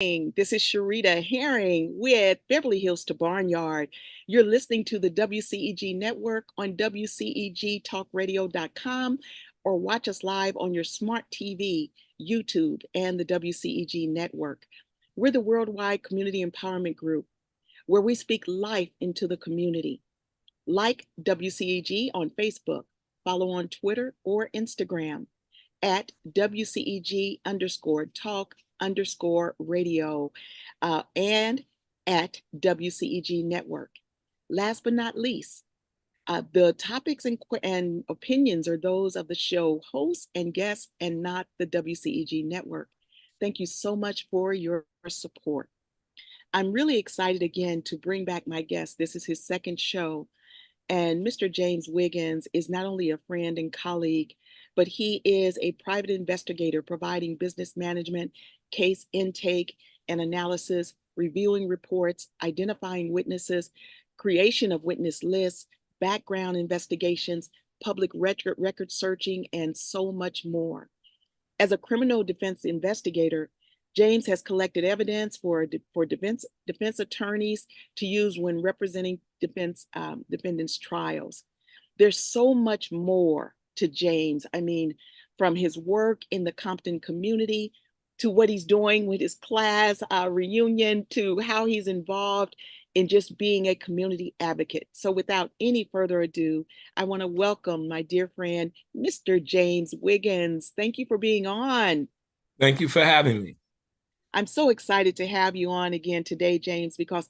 This is Sherita Herring with Beverly Hills to Barnyard. You're listening to the WCEG Network on WCEGTalkRadio.com or watch us live on your smart TV, YouTube, and the WCEG Network. We're the worldwide community empowerment group where we speak life into the community. Like WCEG on Facebook, follow on Twitter or Instagram at WCEG_talk_radio and at WCEG Network. Last but not least, the topics and opinions are those of the show hosts and guests and not the WCEG Network. Thank you so much for your support. I'm really excited again to bring back my guest. This is his second show. And Mr. James Wiggins is not only a friend and colleague, but he is a private investigator providing business management, case intake and analysis, reviewing reports, identifying witnesses, creation of witness lists, background investigations, public record searching, and so much more. As a criminal defense investigator, James has collected evidence for defense attorneys to use when representing defendants' trials. There's so much more to James. I mean, from his work in the Compton community to what he's doing with his class reunion to how he's involved in just being a community advocate. So without any further ado, I want to welcome my dear friend, Mr. James Wiggins. Thank you for being on. Thank you for having me. I'm so excited to have you on again today, James, because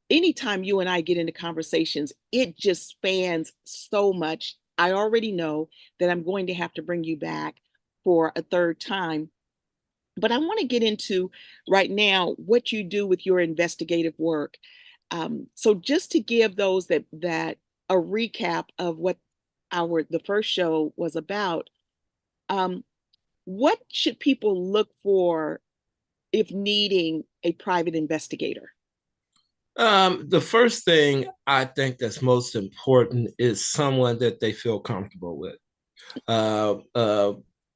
anytime you and I get into conversations, it just spans so much. I already know that I'm going to have to bring you back for a third time. But I want to get into right now what you do with your investigative work. So just to give those that a recap of what the first show was about, what should people look for if needing a private investigator? The first thing I think that's most important is someone that they feel comfortable with.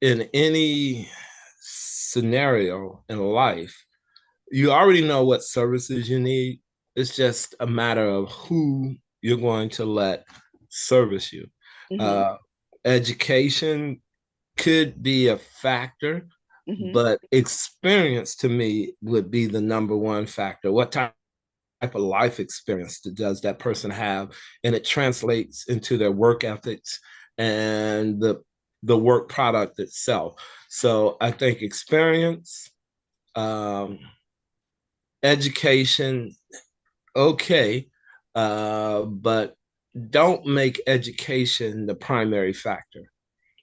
In any scenario in life, you already know what services you need. It's just a matter of who you're going to let service you. Mm-hmm. Education could be a factor, but experience to me would be the number one factor. What type of life experience does that person have? And it translates into their work ethics and the work product itself. So I think experience, education, okay, but don't make education the primary factor.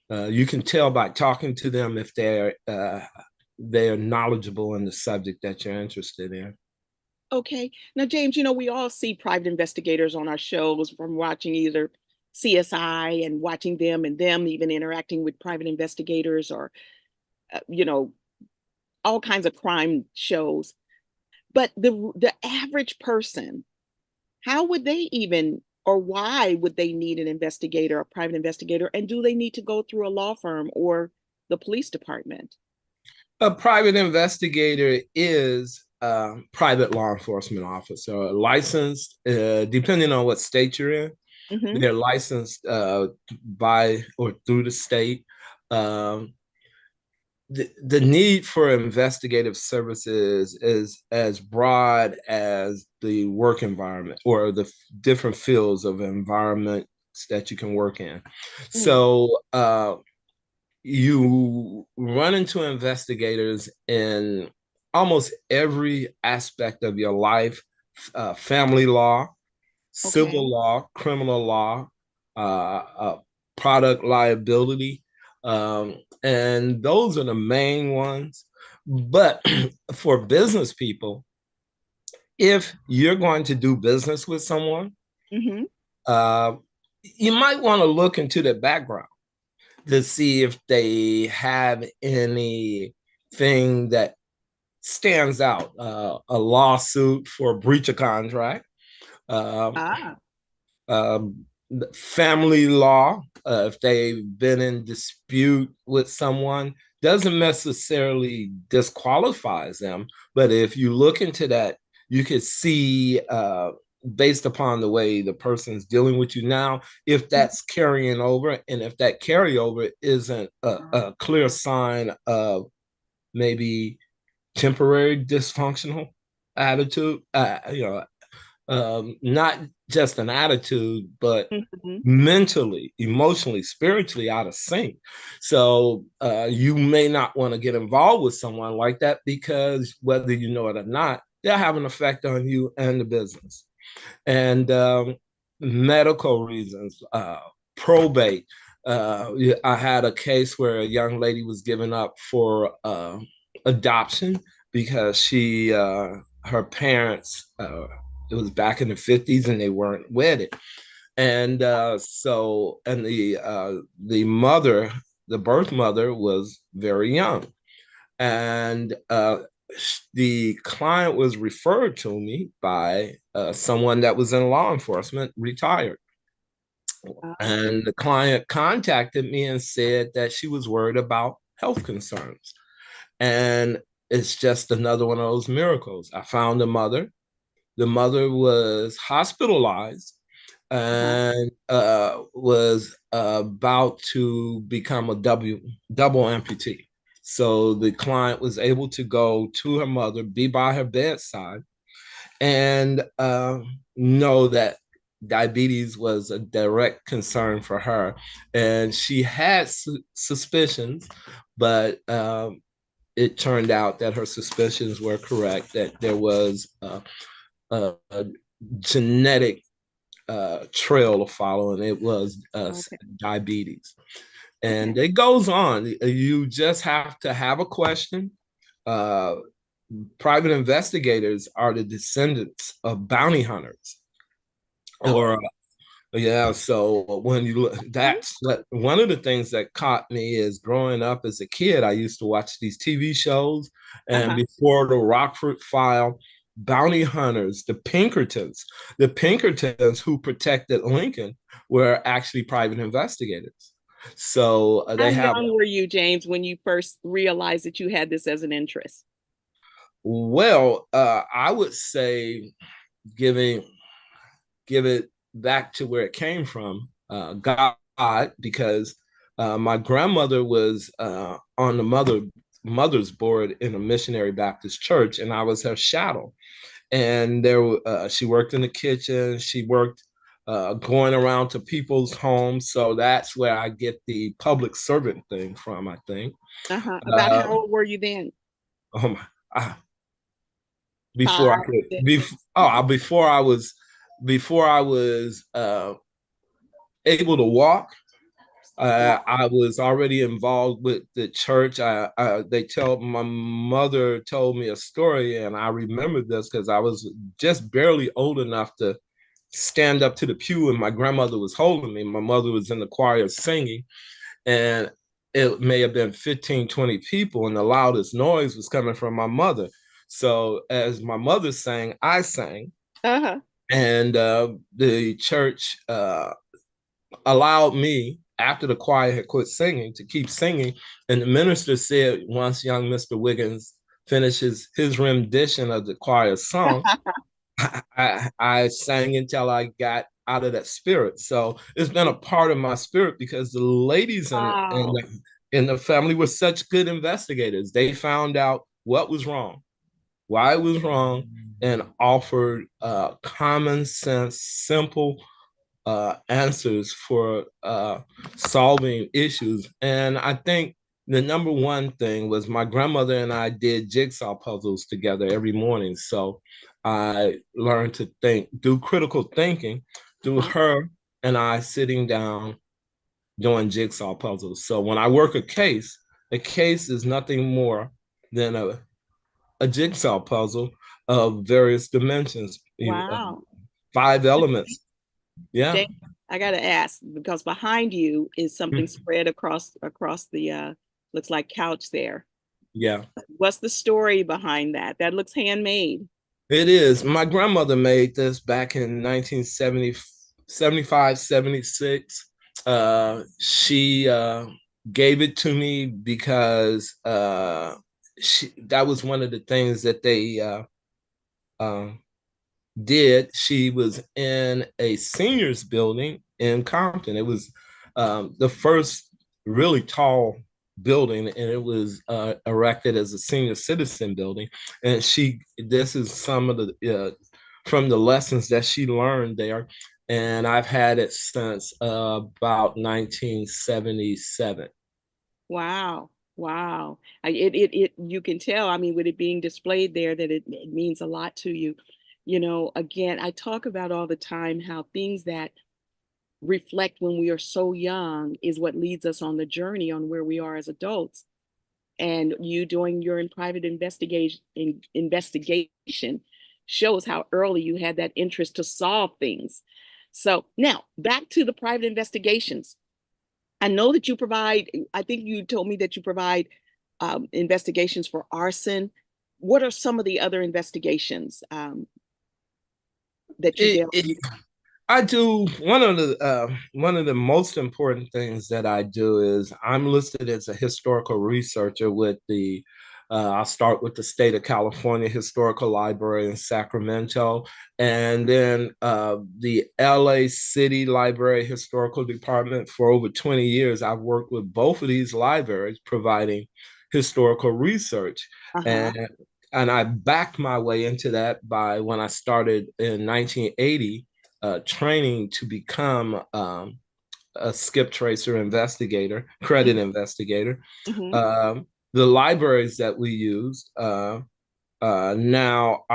You can tell by talking to them if they're knowledgeable in the subject that you're interested in. Okay. Now, James, we all see private investigators on our shows from watching either CSI and watching them and them even interacting with private investigators or, all kinds of crime shows. But the average person, how would they even, or why would they need an investigator, a private investigator? And do they need to go through a law firm or the police department? A private investigator is a private law enforcement officer, licensed, depending on what state you're in. Mm-hmm. They're licensed by or through the state. The need for investigative services is as broad as the work environment or the different fields of environments that you can work in. So you run into investigators in almost every aspect of your life, family law, civil law, criminal law, product liability. And those are the main ones. But for business people, if you're going to do business with someone, you might want to look into their background to see if they have anything that stands out. A lawsuit for breach of contract. Family law, if they've been in dispute with someone, doesn't necessarily disqualifies them. But if you look into that, you could see, based upon the way the person's dealing with you now, if that's carrying over, and if that carryover isn't a clear sign of maybe temporary dysfunctional attitude, not just an attitude, but Mhm. mentally, emotionally, spiritually out of sync. So you may not want to get involved with someone like that, because whether you know it or not, they'll have an effect on you and the business. And medical reasons, probate. I had a case where a young lady was given up for adoption because her parents, it was back in the 50s and they weren't wedded. And the mother, the birth mother, was very young. And the client was referred to me by someone that was in law enforcement, retired. Wow. And the client contacted me and said that she was worried about health concerns. And it's just another one of those miracles. I found the mother. The mother was hospitalized Uh-huh. and was about to become a double amputee. So the client was able to go to her mother, be by her bedside, and know that diabetes was a direct concern for her. And she had suspicions, but it turned out that her suspicions were correct, that there was a genetic trail to follow, and it was Okay. diabetes. Okay. And it goes on. You just have to have a question. Uh, Private investigators are the descendants of bounty hunters, or Oh. yeah. So when you look, Mhm. that's what one of the things that caught me is growing up as a kid. I used to watch these TV shows, and Uh-huh. before the Rockford File, bounty hunters, the Pinkertons who protected Lincoln were actually private investigators. So How they have, young were you, James, when you first realized that you had this as an interest? well, I would say giving give it back to where it came from, God, because my grandmother was on the mother's board in a missionary Baptist church, and I was her shadow. And she worked in the kitchen. She worked going around to people's homes. So that's where I get the public servant thing from, I think. Uh-huh. About Uh, how old were you then? oh my, before I Five, could, six. before I was able to walk. Wow. I was already involved with the church. My mother told me a story, and I remember this because I was just barely old enough to stand up to the pew, and my grandmother was holding me. My mother was in the choir singing, and it may have been 15, 20 people, and the loudest noise was coming from my mother. So as my mother sang, I sang, Uh-huh. and the church allowed me, after the choir had quit singing, to keep singing. And the minister said, once young Mr. Wiggins finishes his rendition of the choir song, I sang until I got out of that spirit. So it's been a part of my spirit, because the ladies Wow. in the family were such good investigators. They found out what was wrong, why it was wrong, and offered common sense, simple answers for solving issues. And I think the number one thing was my grandmother and I did jigsaw puzzles together every morning. So I learned to do critical thinking through Uh-huh. her and I sitting down doing jigsaw puzzles. So when I work a case is nothing more than a jigsaw puzzle of various dimensions, Wow. 5 elements. Yeah. James, I gotta ask because behind you is something spread across the looks like couch there. Yeah. What's the story behind that? That looks handmade. It is. My grandmother made this back in 1970, 75, 76. She gave it to me because that was one of the things that they um, did. She was in a seniors building in Compton. It was the first really tall building, and it was erected as a senior citizen building. And this is some of the from the lessons that she learned there. And I've had it since about 1977. Wow. Wow. You can tell, I mean, with it being displayed there, that it means a lot to you. You know, again, I talk about all the time how things that reflect when we are so young is what leads us on the journey on where we are as adults. And you doing your in private investigation shows how early you had that interest to solve things. So now back to the private investigations. I know that you provide, I think you told me that you provide investigations for arson. What are some of the other investigations that you It, deal it, I do one of the most important things that I do is I'm listed as a historical researcher with the I'll start with the state of California Historical Library in Sacramento, and then the LA City Library Historical Department. For over 20 years, I've worked with both of these libraries providing historical research. Uh-huh. And I backed my way into that by when I started in 1980 training to become a skip tracer investigator, credit investigator. Mm-hmm. The libraries that we use now are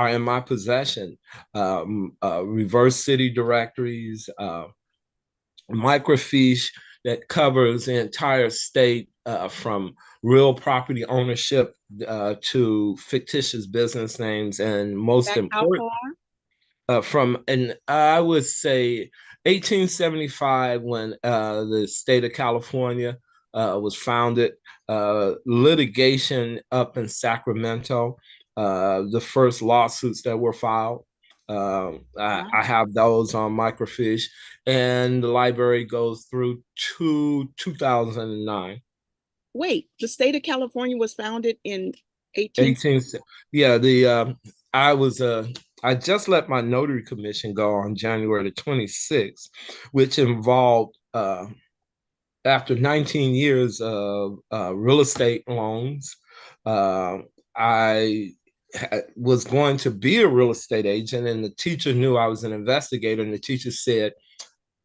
in my possession. Reverse city directories, microfiche that covers the entire state from real property ownership to fictitious business names, and most Back how important, far? from and I would say 1875 when the state of California was founded, litigation up in Sacramento, the first lawsuits that were filed. I Wow. have those on microfiche, and the library goes through to 2009. Wait, the state of California was founded in 18. 18, yeah, the I was I just let my notary commission go on January the 26th, which involved after 19 years of real estate loans. uh, I was going to be a real estate agent, and the teacher knew I was an investigator, and the teacher said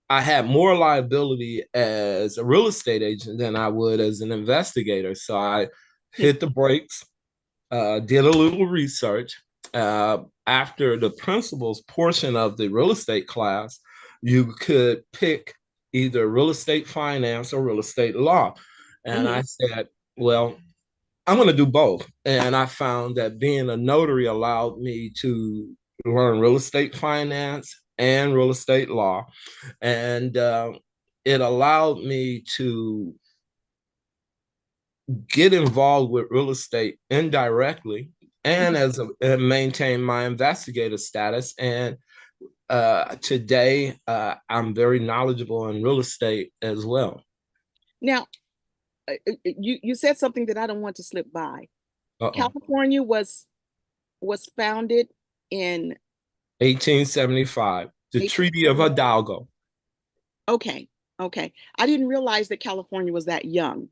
I had more liability as a real estate agent than I would as an investigator. So I hit the brakes, did a little research. After the principles portion of the real estate class, you could pick either real estate finance or real estate law. And Mm-hmm. I said, well, I'm going to do both. And I found that being a notary allowed me to learn real estate finance and real estate law. And it allowed me to get involved with real estate indirectly and and maintain my investigator status. And today, I'm very knowledgeable in real estate as well. Now, you said something that I don't want to slip by. Uh-oh. California was founded in 1875, the Treaty of 1870. Hidalgo. Okay, okay. I didn't realize that California was that young.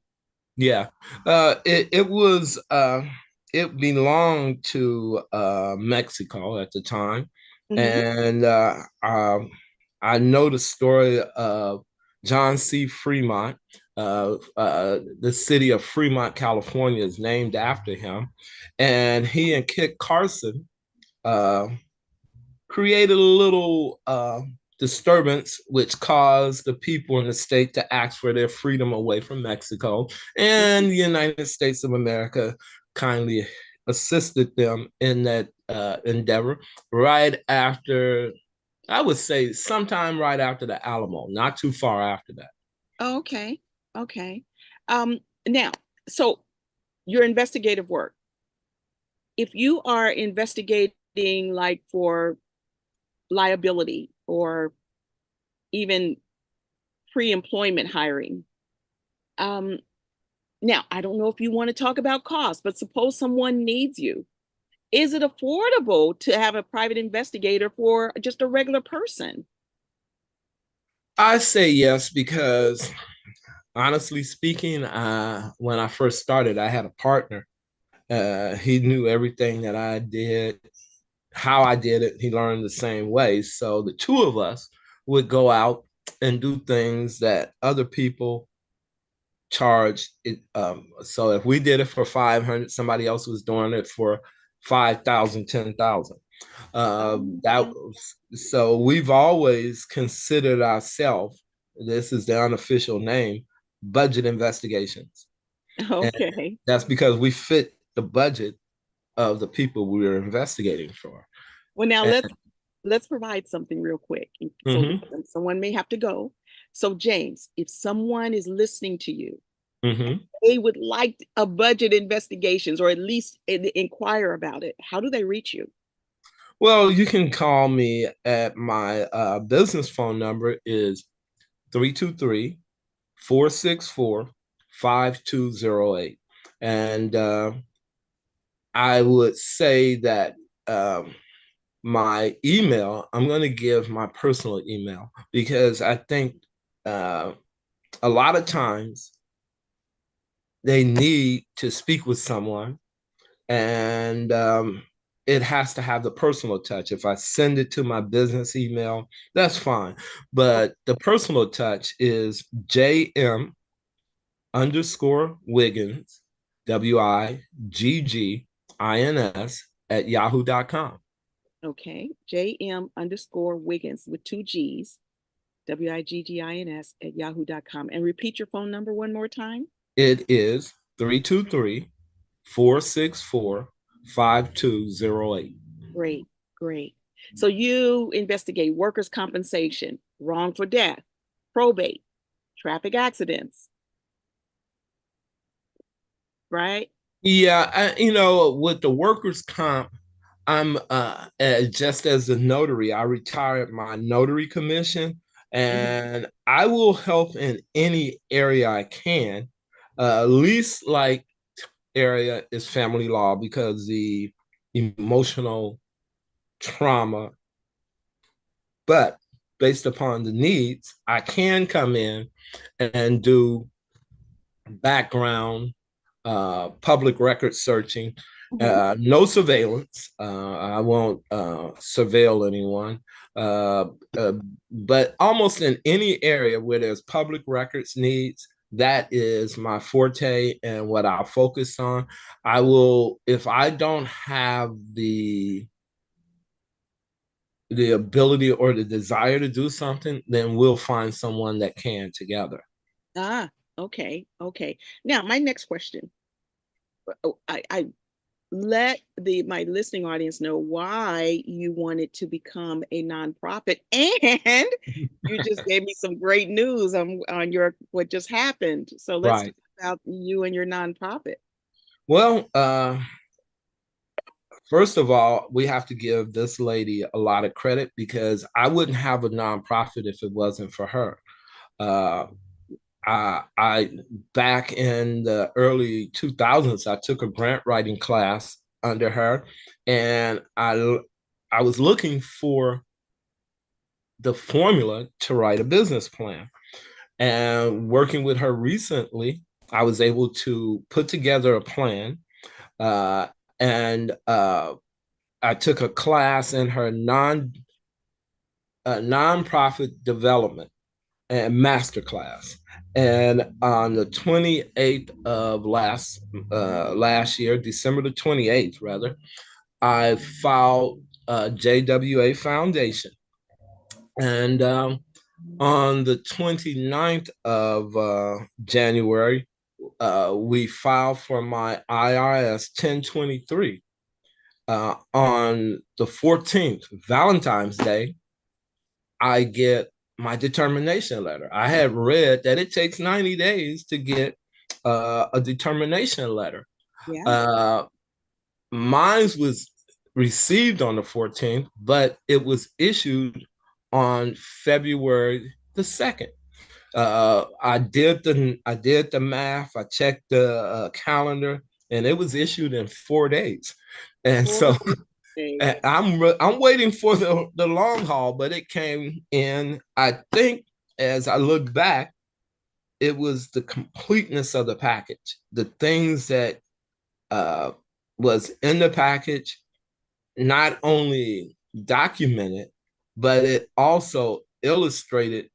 Yeah, it was it belonged to Mexico at the time, Mm-hmm. and I know the story of John C. Fremont. The city of Fremont, California, is named after him, and he and Kit Carson uh, created a little disturbance, which caused the people in the state to ask for their freedom away from Mexico. And the United States of America kindly assisted them in that endeavor right after, I would say, sometime right after the Alamo, not too far after that. Oh, okay, okay. Now, so your investigative work, if you are investigating like for liability or even pre-employment hiring, um, Now, I don't know if you want to talk about cost, but suppose someone needs you. Is it affordable to have a private investigator for just a regular person? I say yes because honestly speaking, when I first started, I had a partner. He knew everything that I did, how I did it. He learned the same way. So the two of us would go out and do things that other people charged it. So if we did it for 500, somebody else was doing it for 5,000, 10,000. That Okay. was, so we've always considered ourselves, this is the unofficial name, budget investigations. And Okay. that's because we fit the budget of the people we were investigating for. Well, now And, let's provide something real quick. So mm-hmm, someone may have to go. So James, if someone is listening to you, mm-hmm. they would like a budget investigations or at least inquire about it. How do they reach you? Well, you can call me at my business phone number is 323 464 5208. And I would say that my email, I'm going to give my personal email because I think uh, a lot of times they need to speak with someone, and it has to have the personal touch. If I send it to my business email, that's fine. But the personal touch is JM underscore Wiggins, WIGGINS at yahoo.com. Okay. JM underscore Wiggins with two G's, Wiggins at yahoo.com. And repeat your phone number one more time. It is 323 464 5208. Great, great. So you investigate workers' compensation, wrongful death, probate, traffic accidents, right? Yeah, with the workers' comp, I'm just as a notary, I retired my notary commission, Mhm. and I will help in any area I can. Least like area is family law because the emotional trauma, but based upon the needs, I can come in and do background, public record searching, Mhm. no surveillance. I won't surveil anyone. Uh, uh, but almost in any area where there's public records needs, that is my forte and what I'll focus on. I will, if I don't have the ability or the desire to do something, then we'll find someone that can together. Ah, okay, okay. Now, my next question. I let my listening audience know why you wanted to become a nonprofit, and you just gave me some great news on your what just happened. So let's Right. talk about you and your nonprofit. Well, first of all, we have to give this lady a lot of credit because I wouldn't have a nonprofit if it wasn't for her. Uh, I back in the early 2000s, I took a grant writing class under her, and I was looking for the formula to write a business plan. And working with her recently, I was able to put together a plan, uh, and I took a class in her nonprofit development and master class. And on the 28th of last year, December the 28th, rather, I filed JWA Foundation. And on the 29th of January, we filed for my IRS 1023. On the 14th, Valentine's Day, I get my determination letter. I had read that it takes 90 days to get a determination letter. Yeah. Uh, Mine was received on the 14th, but it was issued on February the 2nd. I did the math. I checked the calendar, and it was issued in 4 days. And For so days. I'm waiting for the long haul, but it came in. I think as I look back, it was the completeness of the package, the things that uh, was in the package, not only documented, but it also illustrated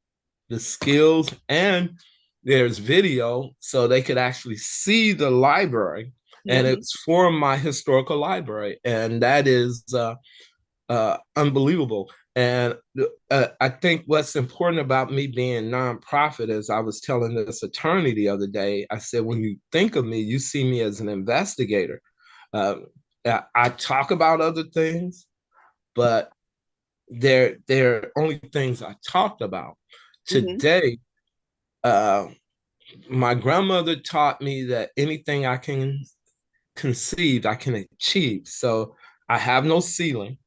the skills, and there's video so they could actually see the library. And Mhm. it's for my historical library, and that is unbelievable. And I think what's important about me being nonprofit is I was telling this attorney the other day, I said, when you think of me, you see me as an investigator. Uh, I talk about other things, but they're only things I talked about. Mhm. Today, uh, my grandmother taught me that anything I can conceive, I can achieve. So I have no ceiling,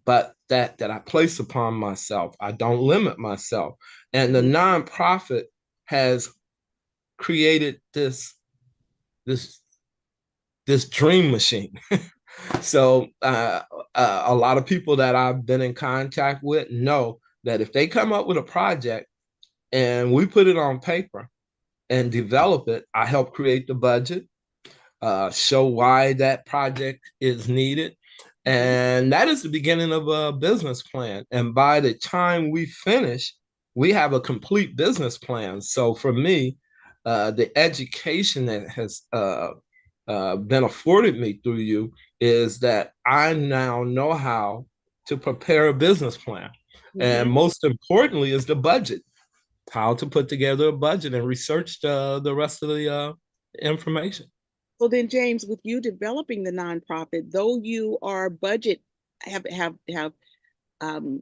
but that I place upon myself. I don't limit myself. And the Mhm. nonprofit has created this this dream machine. So a lot of people that I've been in contact with know that if they come up with a project and we put it on paper and develop it, I help create the budget, show why that project is needed. Mhm. And that is the beginning of a business plan. And by the time we finish, we have a complete business plan. So for me, the education that has been afforded me through you is that I now know how to prepare a business plan. And Mhm. most importantly, is the budget, how to put together a budget and research the rest of the information. So then, James, with you developing the nonprofit, though you are budget have um,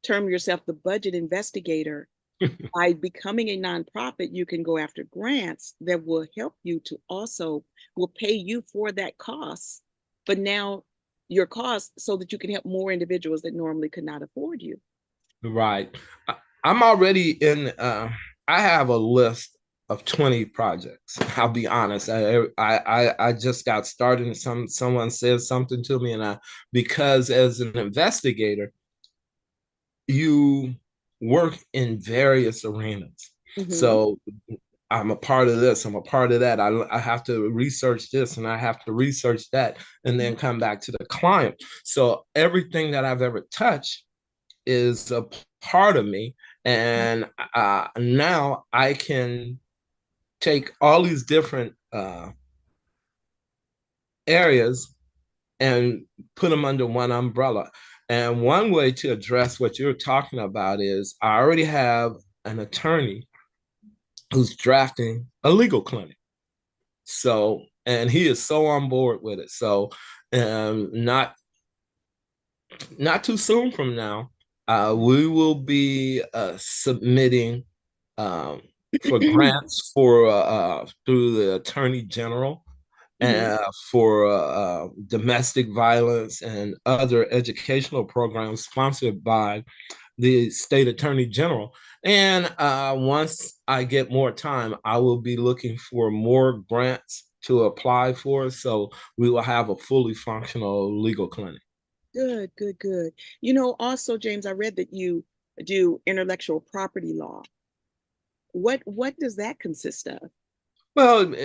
termed yourself the budget investigator, by becoming a nonprofit, you can go after grants that will help you to also will pay you for that cost, but now your cost so that you can help more individuals that normally could not afford you. Right. I'm already in, I have a list of 20 projects. I'll be honest. I just got started and someone said something to me, and because as an investigator, you work in various arenas. Hmm. So I'm a part of this, I'm a part of that. I have to research this and I have to research that and then come back to the client. So everything that I've ever touched is a part of me. And now I can take all these different areas and put them under one umbrella. And one way to address what you're talking about is I already have an attorney who's drafting a legal clinic. So, and he is so on board with it. So, not too soon from now, we will be submitting um, for grants for through the Attorney General Hmm. for domestic violence and other educational programs sponsored by the state attorney general. And once I get more time, I will be looking for more grants to apply for. So we will have a fully functional legal clinic. Good, good, good. You know, also, James, I read that you do intellectual property law. What does that consist of? Well,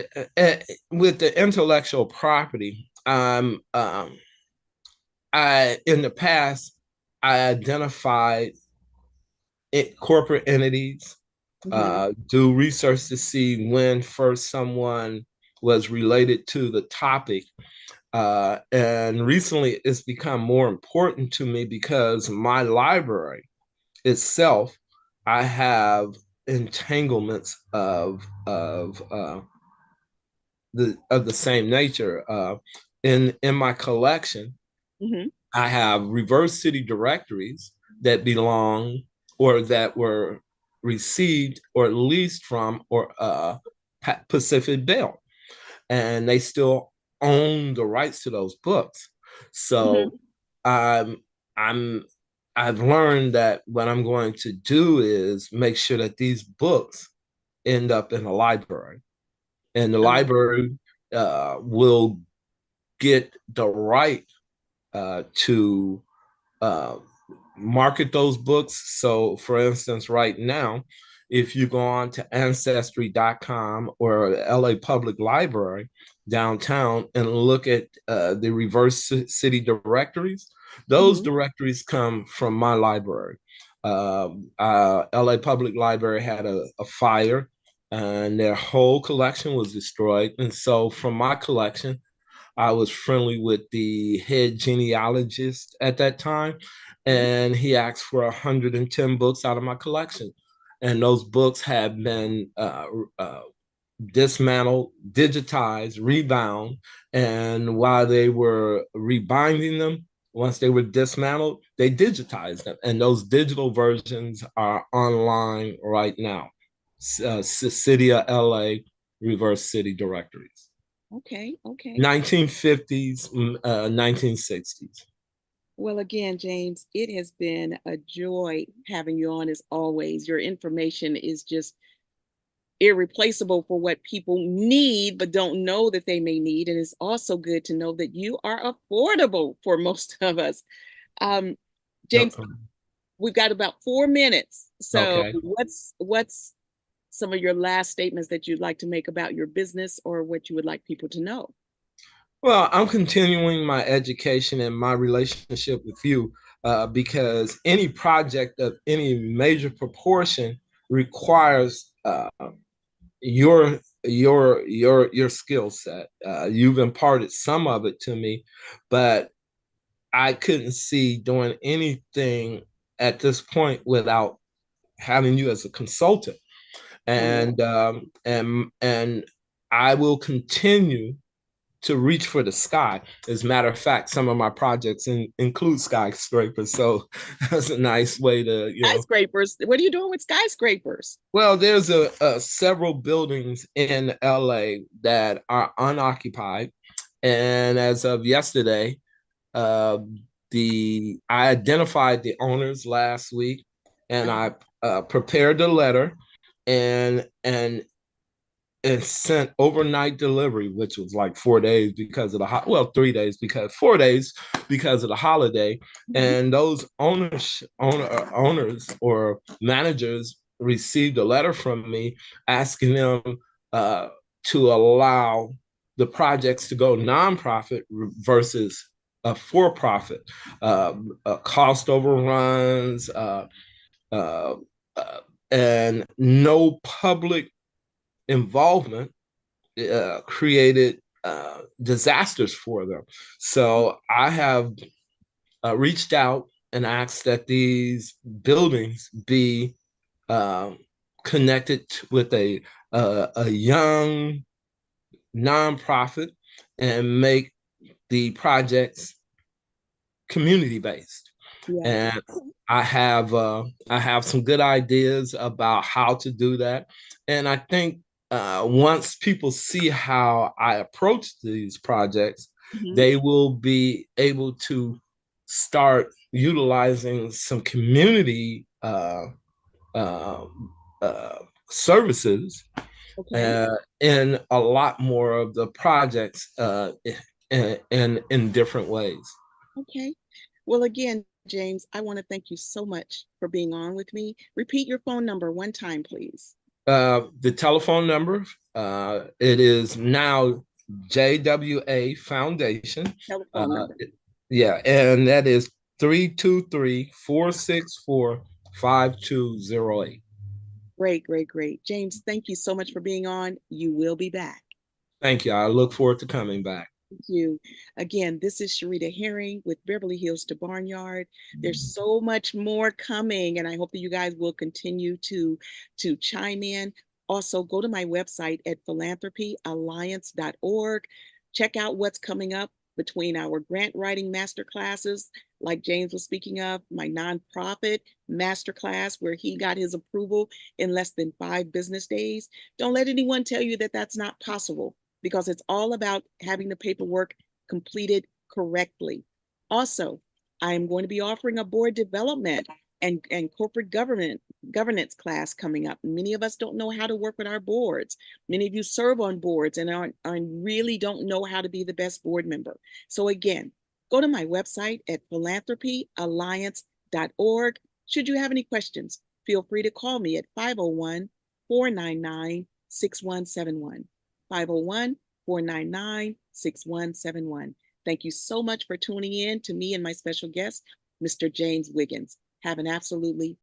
with the intellectual property, I in the past I identified corporate entities, Hmm. do research to see when first someone was related to the topic. And recently it's become more important to me because my library itself, I have entanglements of the same nature. In my collection, Hmm. I have reverse city directories that belong or that were received or leased from or Pacific Bell, and they still own the rights to those books. Hmm. So I'm I'm I've learned that what I'm going to do is make sure that these books end up in a library, and the library will get the right to uh, market those books. So, for instance, right now, if you go on to ancestry.com or LA Public Library downtown and look at the reverse city directories, those directories come from my library. LA Public Library had a fire and their whole collection was destroyed. And so, from my collection, I was friendly with the head genealogist at that time, and he asked for 110 books out of my collection. And those books have been dismantled, digitized, rebound. And while they were rebinding them, once they were dismantled, they digitized them. And those digital versions are online right now. City of LA reverse city directories. Okay, okay. 1950s, 1960s. Well, again, James, it has been a joy having you on as always. Your information is just irreplaceable for what people need but don't know that they may need. And it's also good to know that you are affordable for most of us. James, we've got about 4 minutes. So Okay. what's some of your last statements that you'd like to make about your business or what you would like people to know? Well, I'm continuing my education and my relationship with you because any project of any major proportion requires your skill set. You've imparted some of it to me, but I couldn't see doing anything at this point without having you as a consultant. And I will continue to reach for the sky. As a matter of fact, some of my projects include skyscrapers, so that's a nice way to, skyscrapers. What are you doing with skyscrapers? Well, there's a several buildings in LA that are unoccupied, and as of yesterday, uh, I identified the owners last week, and I prepared a letter, and sent overnight delivery, which was like 4 days because of the 3 days because 4 days because of the holiday. And those owners or managers received a letter from me asking them to allow the projects to go nonprofit versus a for-profit, cost overruns, uh, and no public involvement created disasters for them. So I have reached out and asked that these buildings be connected with a young nonprofit and make the projects community based. Yeah. And I have some good ideas about how to do that. And I think once people see how I approach these projects, they will be able to start utilizing some community uh, services in a lot more of the projects in different ways. Okay. Well, again, James, I want to thank you so much for being on with me. Repeat your phone number one time, please. The telephone number, it is now JWA Foundation. Telephone number. Yeah, and that is 323-464-5208. Great, great, great. James, thank you so much for being on. You will be back. Thank you. I look forward to coming back. Thank you. Again, this is Sherita Herring with Beverly Hills to Barnyard. There's so much more coming, and I hope that you guys will continue to chime in. Also, go to my website at philanthropyalliance.org. Check out what's coming up between our grant writing master classes, like James was speaking of, my nonprofit masterclass, where he got his approval in less than 5 business days. Don't let anyone tell you that that's not possible, because it's all about having the paperwork completed correctly. Also, I am going to be offering a board development and corporate governance class coming up. Many of us don't know how to work with our boards. Many of you serve on boards and really don't know how to be the best board member. So again, go to my website at philanthropyalliance.org. Should you have any questions, feel free to call me at 501-499-6171. 501-499-6171. Thank you so much for tuning in to me and my special guest, Mr. James Wiggins. Have an absolutely